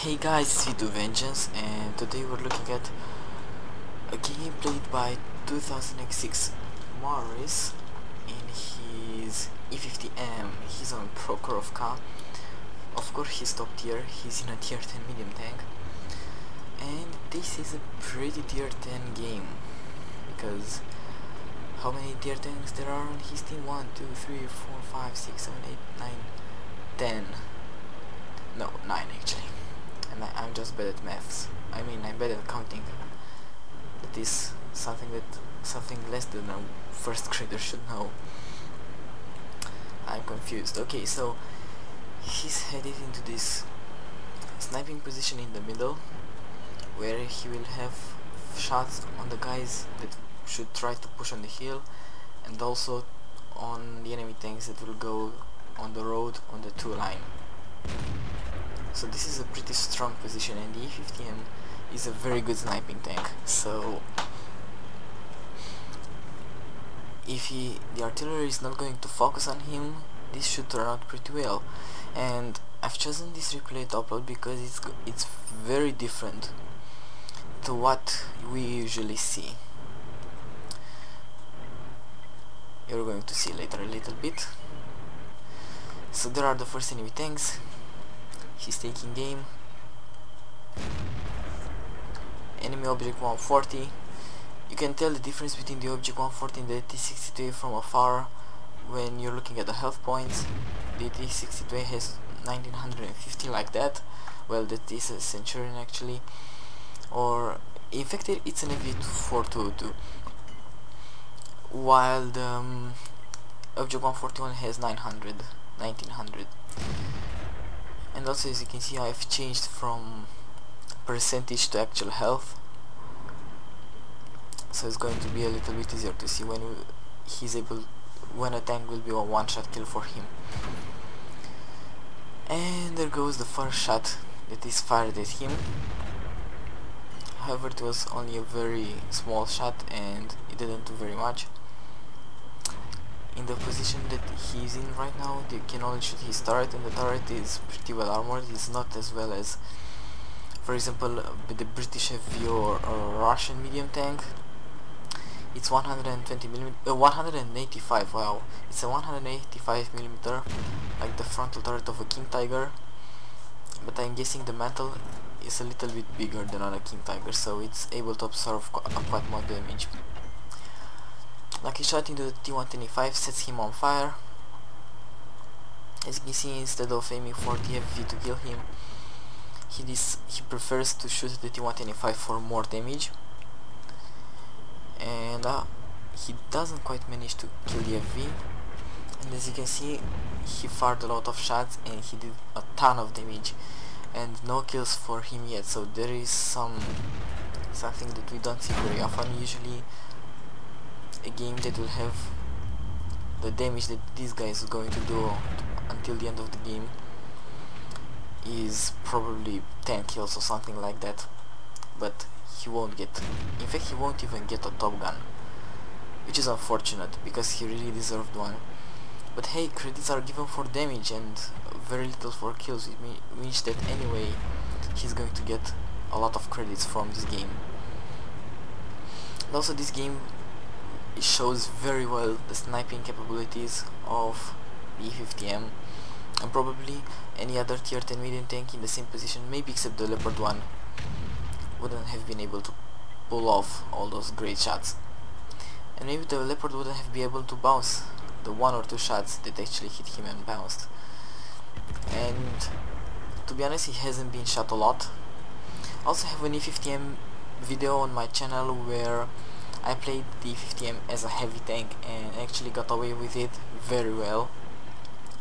Hey guys, it's V2 Vengeance, and today we're looking at a game played by 2006 Morris in his E50M. He's on Prokorovka. Of course he's top tier, he's in a tier 10 medium tank. And this is a pretty tier 10 game, because how many tier 10s there are on his team? 1, 2, 3, 4, 5, 6, 7, 8, 9, 10. No, 9 actually. And I'm just bad at maths. I mean, I'm bad at counting. That is something less than a first grader should know. I'm confused. Okay, so he's headed into this sniping position in the middle, where he will have shots on the guys that should try to push on the hill, and also on the enemy tanks that will go on the road on the 2 line. So this is a pretty strong position, and the E50M is a very good sniping tank. So if the artillery is not going to focus on him, this should turn out pretty well. And I've chosen this replay to upload because it's very different to what we usually see. You're going to see later a little bit. So there are the first enemy tanks. He's taking game. Enemy object 140. You can tell the difference between the object 140 and the T62 from afar when you're looking at the health points. The T62 has 1950 like that. Well, that is a Centurion actually. Or in fact it's an MV4202. While the object 141 has 1900. And also, as you can see, I've changed from percentage to actual health, so it's going to be a little bit easier to see when when a tank will be a one-shot kill for him. And there goes the first shot that is fired at him. However, it was only a very small shot and it didn't do very much. In the position that he's in right now, you can only shoot his turret, and the turret is pretty well armored. It's not as well as, for example, the British heavy or Russian medium tank. It's 185. Wow, it's a 185mm, like the frontal turret of a King Tiger. But I'm guessing the mantle is a little bit bigger than on a King Tiger, so it's able to absorb quite more damage. Lucky shot into the T125 sets him on fire. As you can see, instead of aiming for the FV to kill him, he prefers to shoot the T125 for more damage. And he doesn't quite manage to kill the FV. And as you can see, he fired a lot of shots and he did a ton of damage. And no kills for him yet, so there is something that we don't see very often. Usually a game that will have the damage that this guy is going to do until the end of the game is probably 10 kills or something like that, but he won't get, in fact he won't even get a Top Gun, which is unfortunate because he really deserved one. But hey, credits are given for damage and very little for kills, which means that anyway he's going to get a lot of credits from this game. And also this game, it shows very well the sniping capabilities of the E50M, and probably any other tier 10 medium tank in the same position, maybe except the Leopard 1, wouldn't have been able to pull off all those great shots. And maybe the Leopard wouldn't have been able to bounce the 1 or 2 shots that actually hit him and bounced. And to be honest, he hasn't been shot a lot. I also have an E50M video on my channel where I played the E50M as a heavy tank and actually got away with it very well.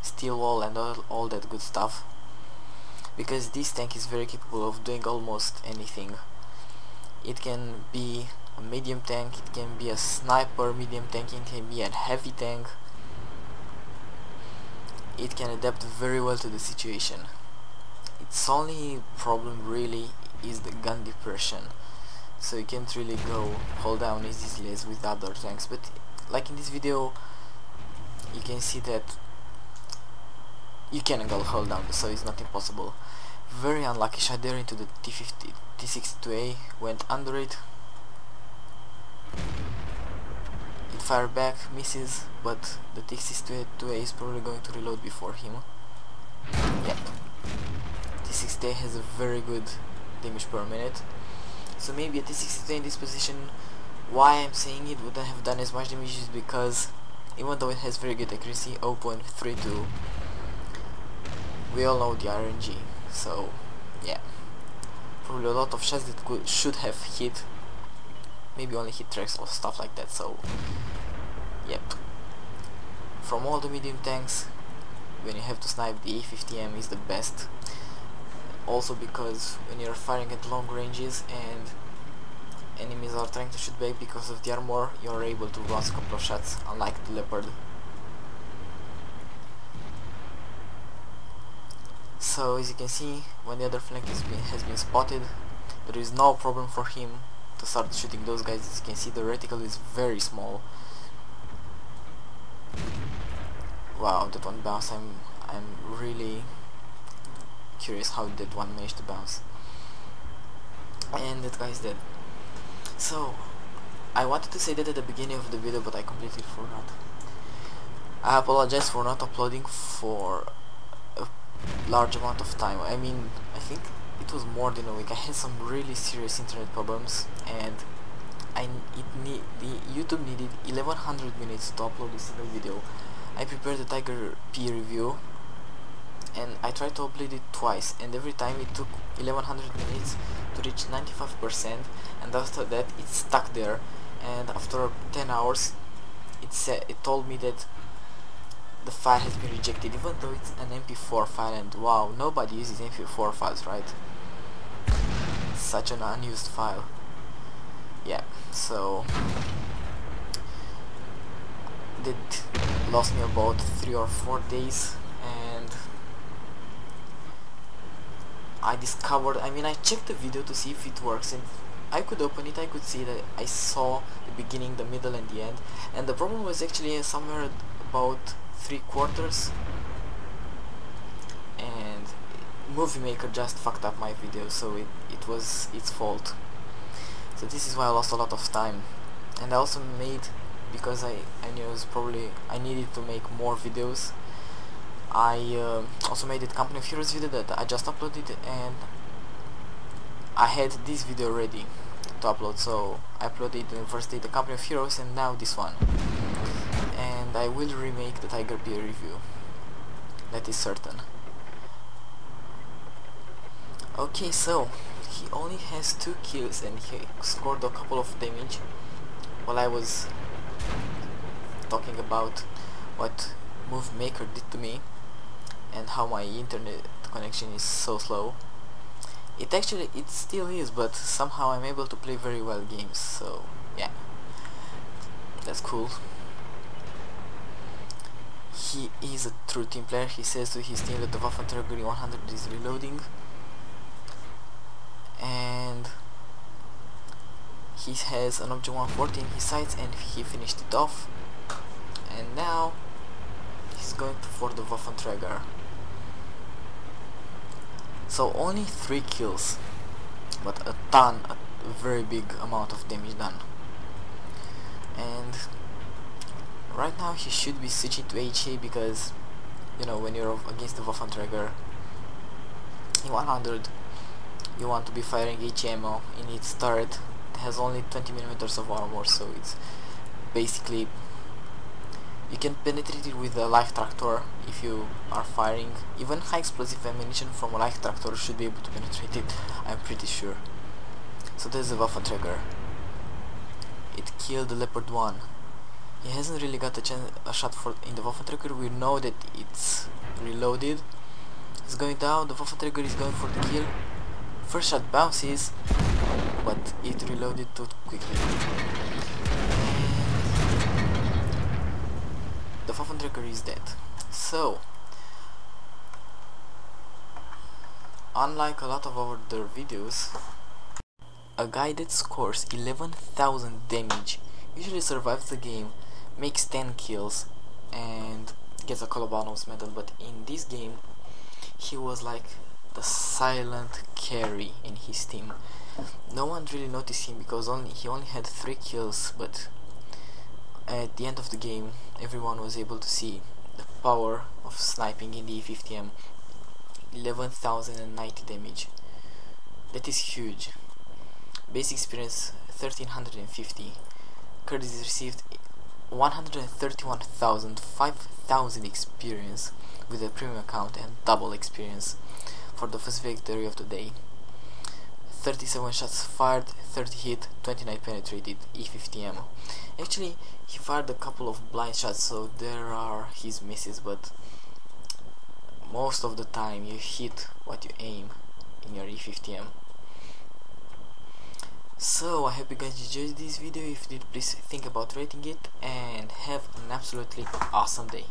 Steel wall and all that good stuff. Because this tank is very capable of doing almost anything. It can be a medium tank, it can be a sniper medium tank, it can be a heavy tank. It can adapt very well to the situation. Its only problem really is the gun depression. So you can't really go hold down as easily as with other tanks, but like in this video you can see that you can go hold down, so it's not impossible. Very unlucky shot there into the T62A, went under it. It fired back, misses, but the T62A is probably going to reload before him. Yep. T60A has a very good damage per minute. So maybe a T60A in this position, why I'm saying it wouldn't have done as much damage is because even though it has very good accuracy, 0.32, we all know the RNG. So yeah, probably a lot of shots that should have hit, maybe only hit tracks or stuff like that. So yep, from all the medium tanks, when you have to snipe, the E50M is the best. Also because when you're firing at long ranges and enemies are trying to shoot back because of the armor, you're able to bounce a couple of shots, unlike the Leopard. So as you can see, when the other flank has been spotted, there is no problem for him to start shooting those guys. As you can see, the reticle is very small. Wow, that one bounce, I'm really curious how that one managed to bounce. And that guy is dead. So I wanted to say that at the beginning of the video, but I completely forgot. I apologize for not uploading for a large amount of time. I mean, I think it was more than a week. I had some really serious internet problems, and the YouTube needed 1100 minutes to upload a single video. I prepared the Tiger P review, and I tried to upload it twice, and every time it took 1100 minutes to reach 95%, and after that it stuck there, and after 10 hours it told me that the file has been rejected, even though it's an MP4 file. And wow, nobody uses MP4 files, right? Such an unused file. Yeah, so that lost me about 3 or 4 days, and I discovered, I mean, I checked the video to see if it works, and I could open it, I could see that I saw the beginning, the middle and the end, and the problem was actually somewhere about 3/4, and Movie Maker just fucked up my video, so it was its fault. So this is why I lost a lot of time. And I also made, because I knew it was probably, I needed to make more videos, I also made a Company of Heroes video that I just uploaded, and I had this video ready to upload, so I uploaded the first day the Company of Heroes, and now this one. And I will remake the Tiger P review, that is certain. Okay, so he only has 2 kills and he scored a couple of damage while I was talking about what Move Maker did to me and how my internet connection is so slow. It still is, but somehow I'm able to play very well games, so yeah, that's cool. He is a true team player. He says to his team that the Waffenträger 100 is reloading, and he has an object 140 in his sights, and he finished it off, and now he's going for the Waffenträger. So only 3 kills, but a very big amount of damage done. And right now he should be switching to HE, because you know, when you're against the Waffenträger in 100, you want to be firing HE ammo in its turret. It has only 20mm of armor, so it's basically, you can penetrate it with a light tractor. If you are firing even high explosive ammunition from a light tractor, should be able to penetrate it, I'm pretty sure. So there's the Waffenträger. It killed the Leopard 1. He hasn't really got a shot in the Waffenträger. We know that it's reloaded. It's going down, the Waffenträger is going for the kill. First shot bounces, but it reloaded too quickly. The Waffenträger is dead. So, unlike a lot of other videos, a guy that scores 11,000 damage usually survives the game, makes 10 kills, and gets a Colobano's medal. But in this game, he was like the silent carry in his team. No one really noticed him because he only had 3 kills, but at the end of the game everyone was able to see the power of sniping in the E50M. 11,090 damage. That is huge. Basic experience 1350. Curtis received 131,000, 5,000 experience with a premium account and double experience for the first victory of the day. 37 shots fired, 30 hit, 29 penetrated, E50M. Actually, he fired a couple of blind shots, so there are his misses, but most of the time you hit what you aim in your E50M. So I hope you guys enjoyed this video. If you did, please think about rating it, and have an absolutely awesome day.